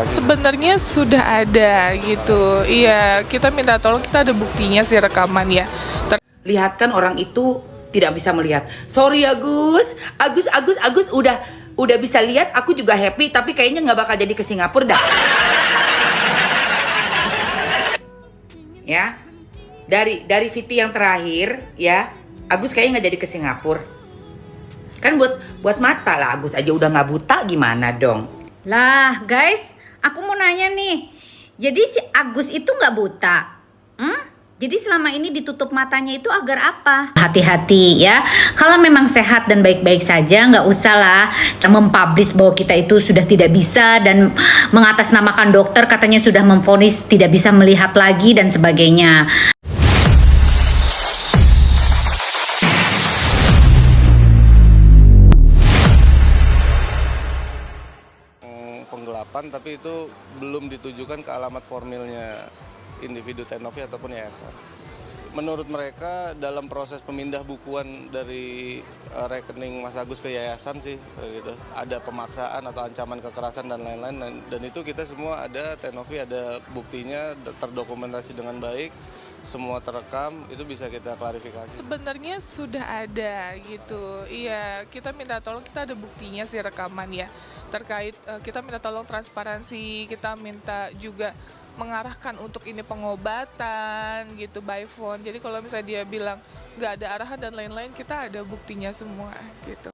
lagi. Sebenarnya sudah ada gitu. Iya, kita minta tolong, kita ada buktinya sih rekaman ya. Lihat kan orang itu tidak bisa melihat. Sorry ya Agus udah bisa lihat, aku juga happy, tapi kayaknya nggak bakal jadi ke Singapura dah. Ya, dari VT yang terakhir ya, Agus kayaknya nggak jadi ke Singapura. Kan buat mata lah, Agus aja udah nggak buta, gimana dong? Lah guys, aku mau nanya nih. Jadi si Agus itu nggak buta? Jadi selama ini ditutup matanya itu agar apa? Hati-hati ya. Kalau memang sehat dan baik-baik saja, nggak usah lah mempublish bahwa kita itu sudah tidak bisa dan mengatasnamakan dokter katanya sudah memvonis tidak bisa melihat lagi dan sebagainya. Penggelapan, tapi itu belum ditujukan ke alamat formilnya individu Tenovi ataupun yayasan. Menurut mereka dalam proses pemindah bukuan dari rekening Mas Agus ke yayasan sih gitu. Ada pemaksaan atau ancaman kekerasan dan lain-lain, dan itu kita semua ada, Tenovi ada buktinya, terdokumentasi dengan baik, semua terekam, itu bisa kita klarifikasi. Sebenarnya sudah ada gitu. Iya, kita minta tolong, kita ada buktinya sih rekaman ya. Terkait kita minta tolong transparansi, kita minta juga mengarahkan untuk ini pengobatan gitu by phone. Jadi kalau misalnya dia bilang nggak ada arahan dan lain-lain, kita ada buktinya semua gitu.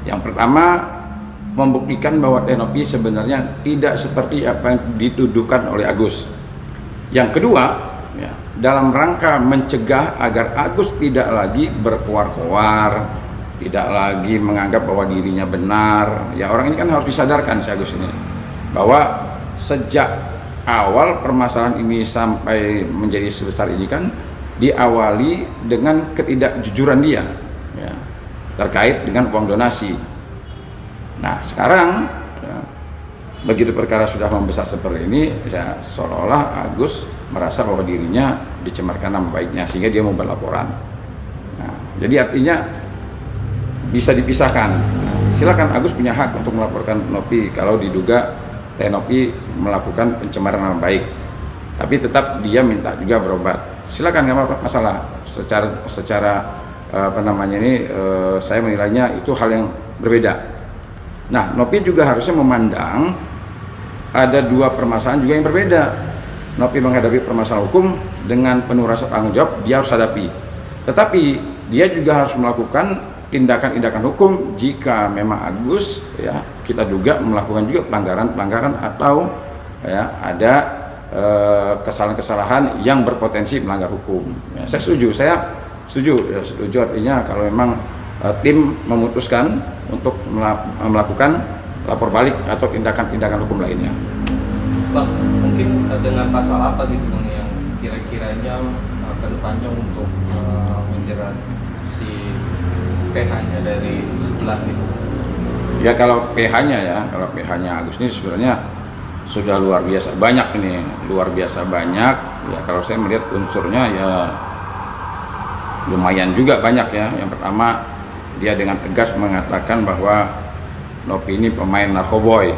Yang pertama, membuktikan bahwa Tenovi sebenarnya tidak seperti apa yang dituduhkan oleh Agus. Yang kedua, ya, dalam rangka mencegah agar Agus tidak lagi berkoar-koar, tidak lagi menganggap bahwa dirinya benar. Ya, orang ini kan harus disadarkan, si Agus ini, bahwa sejak awal permasalahan ini sampai menjadi sebesar ini kan diawali dengan ketidakjujuran dia ya, terkait dengan uang donasi. Nah sekarang ya, begitu perkara sudah membesar seperti ini ya, seolah-olah Agus merasa bahwa dirinya dicemarkan nama baiknya sehingga dia mau berlaporan. Nah, jadi artinya bisa dipisahkan. Nah, silakan Agus punya hak untuk melaporkan Novi kalau diduga Tenovi melakukan pencemaran nama baik, tapi tetap dia minta juga berobat. Silakan, nggak apa masalah. Secara apa namanya ini, saya menilainya itu hal yang berbeda. Nah, Novi juga harusnya memandang ada dua permasalahan juga yang berbeda. Novi menghadapi permasalahan hukum dengan penuh rasa tanggung jawab, dia harus hadapi. Tetapi dia juga harus melakukan tindakan-tindakan hukum jika memang Agus ya kita duga melakukan juga pelanggaran atau ya ada kesalahan-kesalahan yang berpotensi melanggar hukum. Ya, saya setuju artinya kalau memang tim memutuskan untuk melakukan lapor balik atau tindakan-tindakan hukum lainnya. Bang, mungkin dengan pasal apa gitu Bang yang kira-kiranya kedepannya untuk menjerat si PH-nya dari sebelah itu? Ya kalau PH-nya Agus ini sebenarnya sudah luar biasa banyak ini, luar biasa banyak. Ya kalau saya melihat unsurnya ya lumayan juga banyak ya. Yang pertama, dia dengan tegas mengatakan bahwa Novi ini pemain narkoboy.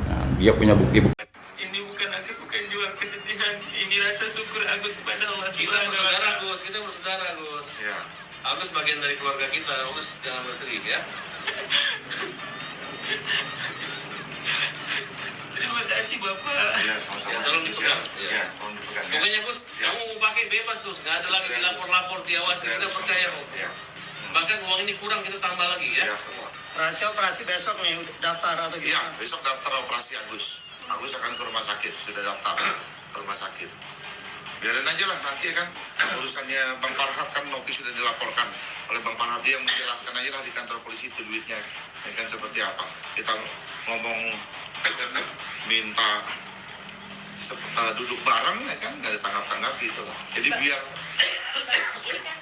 Nah, dia punya bukti-bukti. Ini bukan Agus, bukan jual kesedihan. Ini rasa syukur Agus kepada Allah. Kita bersaudara Gus, kita bersaudara Gus. Ya. Agus bagian dari keluarga kita, Agus jangan bersedih ya. Terima kasih Bapak. Ya, sama-sama. Ya, tolong dipegang. Ya, tolong dipegang. Pokoknya Gus, kamu mau pakai bebas Gus, nggak ada lagi dilapor-lapor, diawasi, kita percaya Gus. Ya. Bahkan uang ini kurang kita tambah lagi ya. Ya, semua. Berarti operasi besok nih daftar atau gimana? Iya, besok daftar operasi Agus. Agus akan ke rumah sakit, sudah daftar ke rumah sakit. Biarin aja lah nanti kan urusannya Bang Farhat, kan Novi sudah dilaporkan oleh Bang Farhat, dia menjelaskan aja lah di kantor polisi itu duitnya ya kan seperti apa. Kita ngomong minta duduk bareng ya kan nggak ditanggap-tanggap gitu. Jadi biar Ini kan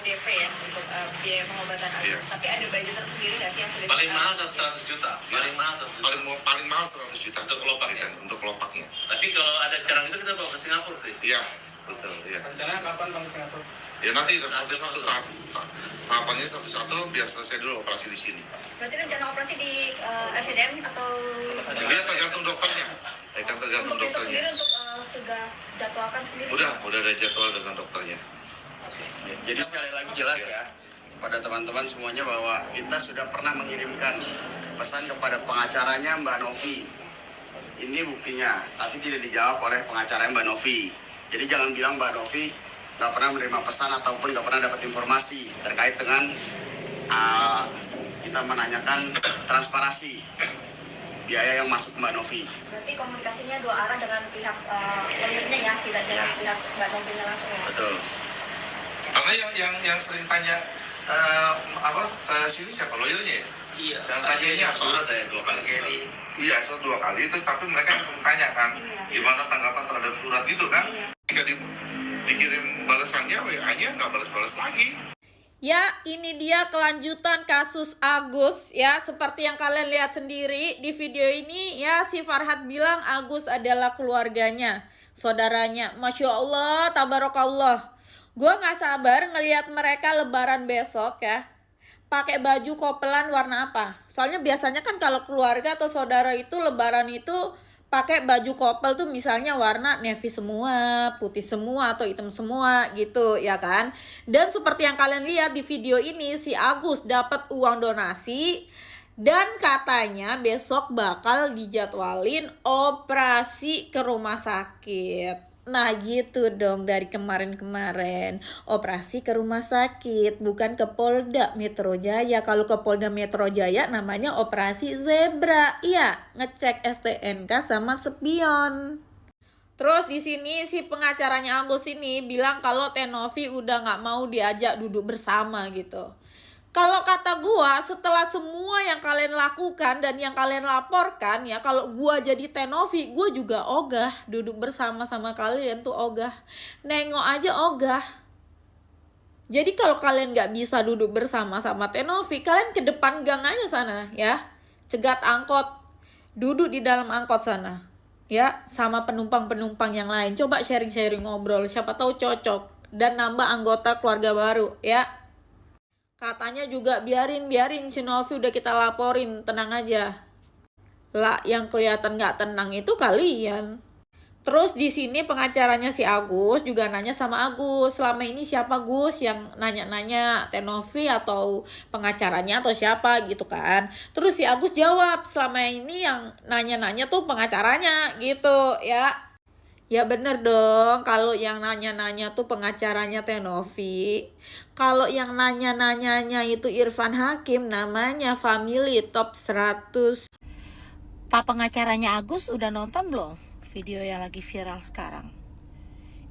DP ya untuk biaya pengobatan Agus, Iya. tapi ada budget tersendiri nggak sih yang sudah paling mahal 100 juta, paling mahal 100 juta. paling mahal 100 juta Untuk kelopaknya. ya kan, untuk kelopaknya. Tapi kalau ada kerang itu kita bawa ke Singapura, Chris. Iya, betul. Iya. Rencananya kapan Bang Singapura? Ya nanti satu-satu tahapannya satu-satu biar selesai dulu operasi di sini. Berarti rencana operasi di RSCM atau Dia tergantung dokternya. jadwalkan sendiri? Udah ada jadwal dengan dokternya. Jadi sekali lagi jelas ya pada teman-teman semuanya bahwa kita sudah pernah mengirimkan pesan kepada pengacaranya Mbak Novi. Ini buktinya, tapi tidak dijawab oleh pengacaranya Mbak Novi. Jadi jangan bilang Mbak Novi nggak pernah menerima pesan ataupun nggak pernah dapat informasi terkait dengan kita menanyakan transparansi biaya yang masuk Mbak Novi. Berarti komunikasinya dua arah dengan pihak lawyernya ya, tidak dengan pihak Mbak Novinya langsung ya? Betul. Karena yang sering tanya sini siapa lawyernya ya? Iya. Yang tanyanya surat ya 2 kali. Iya, surat 2 kali. Terus tapi mereka yang sering tanya kan, gimana tanggapan terhadap surat gitu kan? Jika dikirim balasannya, WA-nya nggak balas-balas lagi. Ya, ini dia kelanjutan kasus Agus ya. Seperti yang kalian lihat sendiri di video ini ya, si Farhad bilang Agus adalah keluarganya, saudaranya. Masya Allah, tabarakallah. Gue gak sabar ngelihat mereka lebaran besok ya. Pakai baju kopelan warna apa? Soalnya biasanya kan kalau keluarga atau saudara itu lebaran itu pakai baju kopel tuh misalnya warna navy semua, putih semua atau hitam semua gitu ya kan. Dan seperti yang kalian lihat di video ini, si Agus dapat uang donasi dan katanya besok bakal dijadwalin operasi ke rumah sakit. Nah gitu dong, dari kemarin-kemarin operasi ke rumah sakit, bukan ke Polda Metro Jaya. Kalau ke Polda Metro Jaya namanya operasi zebra. Iya, ngecek STNK sama spion. Terus di sini si pengacaranya Agus ini bilang kalau Tenovi udah nggak mau diajak duduk bersama gitu. Kalau kata gua, setelah semua yang kalian lakukan dan yang kalian laporkan ya, kalau gua jadi Tenovi, gua juga ogah duduk bersama sama kalian tuh ogah. Nengok aja ogah. Jadi kalau kalian nggak bisa duduk bersama sama Tenovi, kalian ke depan gang aja sana ya. Cegat angkot, duduk di dalam angkot sana ya, sama penumpang-penumpang yang lain. Coba sharing-sharing ngobrol, siapa tahu cocok dan nambah anggota keluarga baru ya. Katanya juga biarin si Novi udah kita laporin, tenang aja. Lah yang kelihatan nggak tenang itu kalian. Terus di sini pengacaranya si Agus juga nanya sama Agus, selama ini siapa Gus yang nanya-nanya, Tenovi atau pengacaranya atau siapa gitu kan. Terus si Agus jawab, selama ini yang nanya-nanya tuh pengacaranya gitu ya. Ya bener dong, kalau yang nanya-nanya tuh pengacaranya Tenovi. Kalau yang nanya-nanyanya itu Irfan Hakim, namanya Family Top 100. Pak pengacaranya Agus udah nonton belum video yang lagi viral sekarang?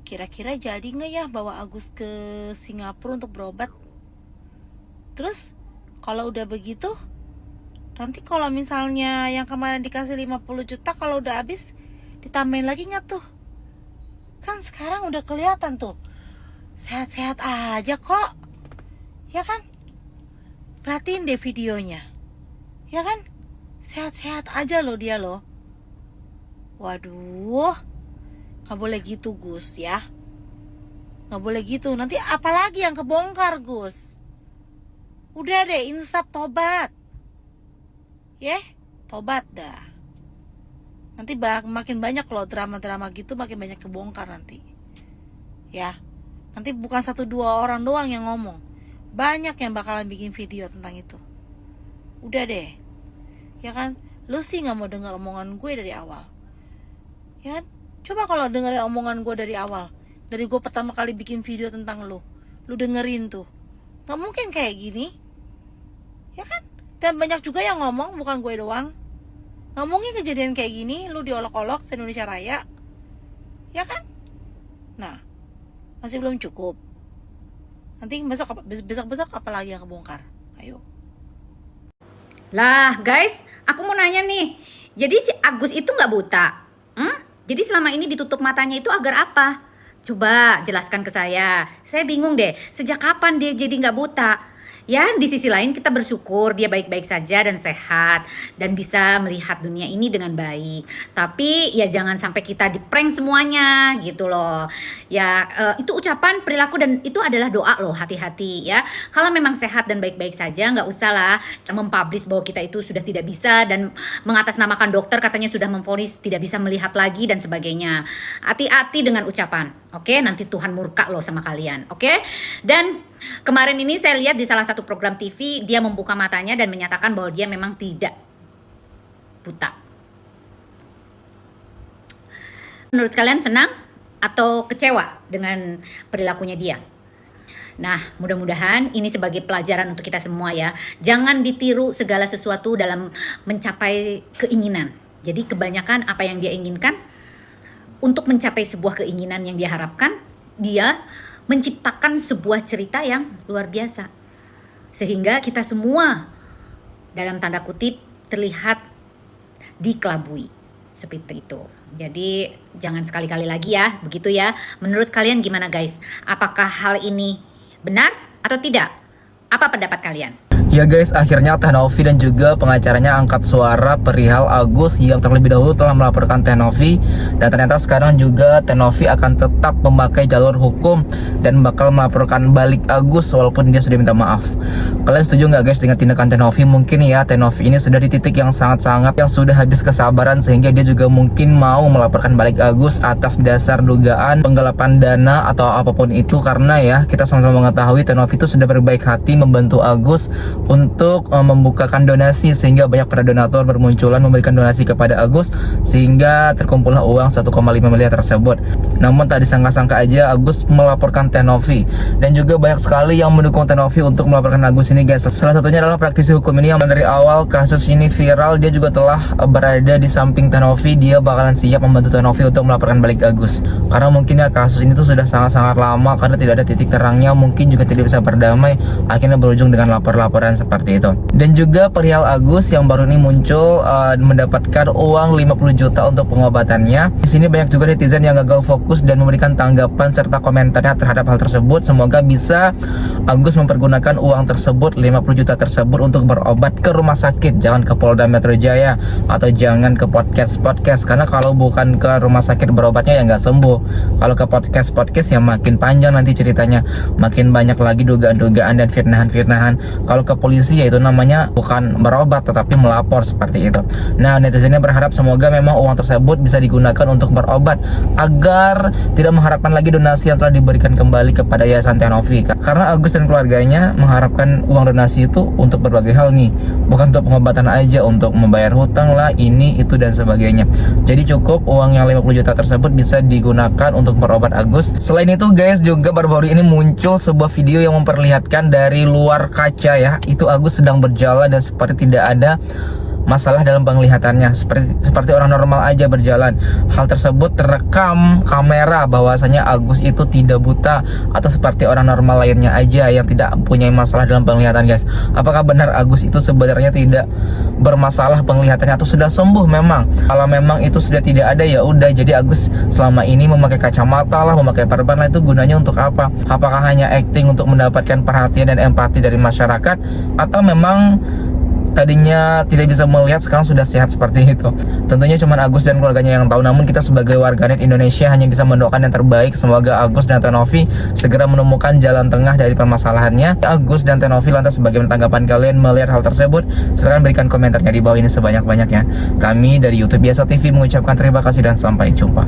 Kira-kira jadi nggak ya bawa Agus ke Singapura untuk berobat? Terus kalau udah begitu, nanti kalau misalnya yang kemarin dikasih 50 juta kalau udah habis ditambahin lagi nggak tuh? Kan sekarang udah kelihatan tuh sehat-sehat aja kok, ya kan? Perhatiin deh videonya, ya kan? Sehat-sehat aja loh dia loh. Waduh, gak boleh gitu Gus ya. Gak boleh gitu, nanti apalagi yang kebongkar Gus. Udah deh, insaf, tobat. Tobat dah. Nanti makin banyak loh drama-drama gitu, makin banyak kebongkar nanti. Ya, nanti bukan 1-2 orang doang yang ngomong. Banyak yang bakalan bikin video tentang itu. Udah deh. Ya kan, lu sih gak mau denger omongan gue dari awal. Ya kan, coba kalau dengerin omongan gue dari awal. Dari gue pertama kali bikin video tentang lu dengerin tuh. Gak mungkin kayak gini. Ya kan, dan banyak juga yang ngomong, bukan gue doang. Gak mungkin kejadian kayak gini, lu diolok-olok se-Indonesia Raya. Ya kan? Nah, masih belum cukup. Nanti besok apalagi yang kebongkar? Ayo. Lah guys, aku mau nanya nih. Jadi si Agus itu gak buta? Jadi selama ini ditutup matanya itu agar apa? Coba jelaskan ke saya. Saya bingung deh, sejak kapan dia jadi gak buta? Ya, di sisi lain kita bersyukur dia baik-baik saja dan sehat dan bisa melihat dunia ini dengan baik. Tapi ya jangan sampai kita di-prank semuanya gitu loh. Ya, itu ucapan, perilaku, dan itu adalah doa loh, hati-hati ya. Kalau memang sehat dan baik-baik saja, nggak usah lah mempublish bahwa kita itu sudah tidak bisa dan mengatasnamakan dokter katanya sudah memvonis tidak bisa melihat lagi dan sebagainya. Hati-hati dengan ucapan, oke? Nanti Tuhan murka loh sama kalian, oke? Dan kemarin ini saya lihat di salah satu program TV, dia membuka matanya dan menyatakan bahwa dia memang tidak buta. Menurut kalian senang atau kecewa dengan perilakunya dia? Nah, mudah-mudahan ini sebagai pelajaran untuk kita semua ya. Jangan ditiru segala sesuatu dalam mencapai keinginan. Jadi kebanyakan apa yang dia inginkan, untuk mencapai sebuah keinginan yang dia harapkan, dia menciptakan sebuah cerita yang luar biasa. Sehingga kita semua dalam tanda kutip terlihat dikelabui. Seperti itu. Jadi jangan sekali-kali lagi ya, begitu ya. Menurut kalian gimana guys? Apakah hal ini benar atau tidak? Apa pendapat kalian? Ya guys, akhirnya Teh Novi dan juga pengacaranya angkat suara perihal Agus yang terlebih dahulu telah melaporkan Teh Novi, dan ternyata sekarang juga Teh Novi akan tetap memakai jalur hukum dan bakal melaporkan balik Agus walaupun dia sudah minta maaf. Kalian setuju nggak guys dengan tindakan Teh Novi? Mungkin ya Teh Novi ini sudah di titik yang sangat-sangat yang sudah habis kesabaran, sehingga dia juga mungkin mau melaporkan balik Agus atas dasar dugaan penggelapan dana atau apapun itu, karena ya kita sama-sama mengetahui Teh Novi itu sudah berbaik hati membantu Agus untuk membukakan donasi, sehingga banyak para donatur bermunculan memberikan donasi kepada Agus, sehingga terkumpullah uang 1,5 miliar tersebut. Namun tak disangka-sangka aja Agus melaporkan Teh Novi, dan juga banyak sekali yang mendukung Teh Novi untuk melaporkan Agus ini guys. Salah satunya adalah praktisi hukum ini yang dari awal kasus ini viral, dia juga telah berada di samping Teh Novi. Dia bakalan siap membantu Teh Novi untuk melaporkan balik Agus, karena mungkin ya kasus ini tuh sudah sangat-sangat lama, karena tidak ada titik terangnya, mungkin juga tidak bisa berdamai, akhirnya berujung dengan lapor-laporan seperti itu. Dan juga perihal Agus yang baru ini muncul mendapatkan uang 50 juta untuk pengobatannya. Di sini banyak juga netizen yang gagal fokus dan memberikan tanggapan serta komentarnya terhadap hal tersebut. Semoga bisa Agus mempergunakan uang tersebut, 50 juta tersebut, untuk berobat ke rumah sakit, jangan ke Polda Metro Jaya atau jangan ke podcast, karena kalau bukan ke rumah sakit berobatnya ya nggak sembuh. Kalau ke podcast ya makin panjang nanti ceritanya, makin banyak lagi dugaan-dugaan dan fitnahan-fitnahan. Kalau ke polisi ya itu namanya bukan berobat tetapi melapor, seperti itu. Nah, netizennya berharap semoga memang uang tersebut bisa digunakan untuk berobat, agar tidak mengharapkan lagi donasi yang telah diberikan kembali kepada Yayasan Teh Novi. Karena Agus dan keluarganya mengharapkan uang donasi itu untuk berbagai hal nih, bukan untuk pengobatan aja, untuk membayar hutang lah, ini itu dan sebagainya. Jadi cukup uang yang 50 juta tersebut bisa digunakan untuk berobat Agus. Selain itu guys, juga baru-baru ini muncul sebuah video yang memperlihatkan dari luar kaca ya, itu Agus sedang berjalan dan seperti tidak ada masalah dalam penglihatannya, seperti orang normal aja berjalan. Hal tersebut terekam kamera bahwasanya Agus itu tidak buta atau seperti orang normal lainnya aja yang tidak punya masalah dalam penglihatan guys. Apakah benar Agus itu sebenarnya tidak bermasalah penglihatannya atau sudah sembuh? Memang kalau memang itu sudah tidak ada ya udah, jadi Agus selama ini memakai kacamata lah, memakai perban lah, itu gunanya untuk apa? Apakah hanya acting untuk mendapatkan perhatian dan empati dari masyarakat, atau memang tadinya tidak bisa melihat sekarang sudah sehat seperti itu? Tentunya cuma Agus dan keluarganya yang tahu. Namun kita sebagai warganet Indonesia hanya bisa mendoakan yang terbaik. Semoga Agus dan Teh Novi segera menemukan jalan tengah dari permasalahannya. Agus dan Teh Novi, lantas bagaimana tanggapan kalian melihat hal tersebut? Silahkan berikan komentarnya di bawah ini sebanyak-banyaknya. Kami dari YouTube Biasa TV mengucapkan terima kasih dan sampai jumpa.